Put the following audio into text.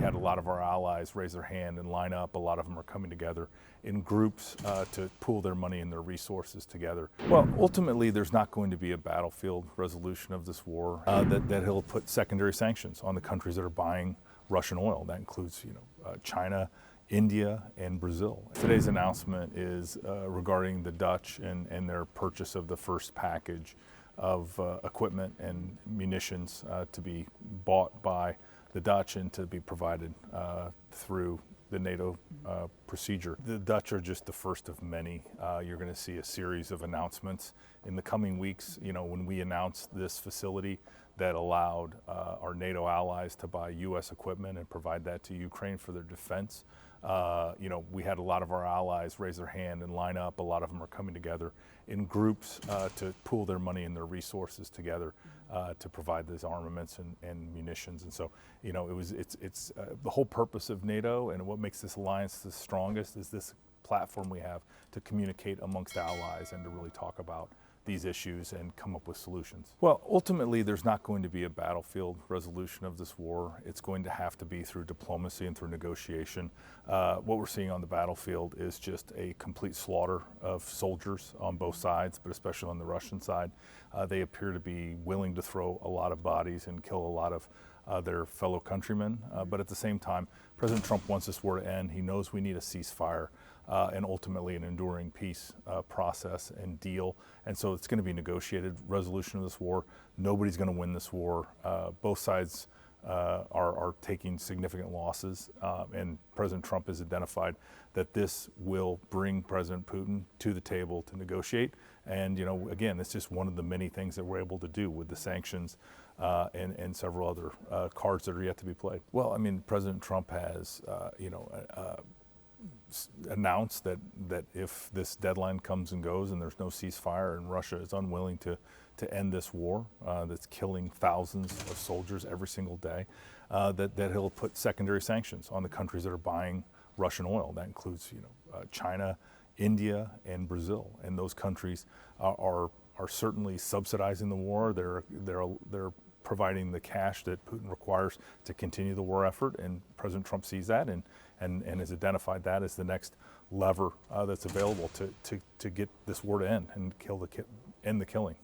had a lot of our allies raise their hand and line up. A lot of them are coming together in groups to pool their money and their resources together. Well, ultimately, there's not going to be a battlefield resolution of this war that he'll put secondary sanctions on the countries that are buying Russian oil. That includes, China, India, and Brazil. Today's announcement is regarding the Dutch and their purchase of the first package of equipment and munitions to be bought by the Dutch and to be provided through the NATO procedure. The Dutch are just the first of many. You're going to see a series of announcements in the coming weeks. When we announced this facility that allowed our NATO allies to buy U.S. equipment and provide that to Ukraine for their defense, we had a lot of our allies raise their hand and line up. A lot of them are coming together in groups to pool their money and their resources together to provide these armaments and munitions. And so, it's the whole purpose of NATO, and what makes this alliance the strongest is this platform we have to communicate amongst allies and to really talk about these issues and come up with solutions. Well, ultimately, there's not going to be a battlefield resolution of this war. It's going to have to be through diplomacy and through negotiation. What we're seeing on the battlefield is just a complete slaughter of soldiers on both sides, but especially on the Russian side. They appear to be willing to throw a lot of bodies and kill a lot of their fellow countrymen. But at the same time, President Trump wants this war to end. He knows we need a ceasefire and ultimately an enduring peace process and deal. And so it's going to be negotiated resolution of this war. Nobody's going to win this war. Both sides are taking significant losses, and President Trump has identified that this will bring President Putin to the table to negotiate. And again, it's just one of the many things that we're able to do with the sanctions and several other cards that are yet to be played. Well, I mean, President Trump has announced that if this deadline comes and goes and there's no ceasefire and Russia is unwilling to end this war that's killing thousands of soldiers every single day, that he'll put secondary sanctions on the countries that are buying Russian oil. That includes China, India, and Brazil. And those countries are certainly subsidizing the war. They're providing the cash that Putin requires to continue the war effort, and President Trump sees that and has identified that as the next lever that's available to get this war to end and end the killing.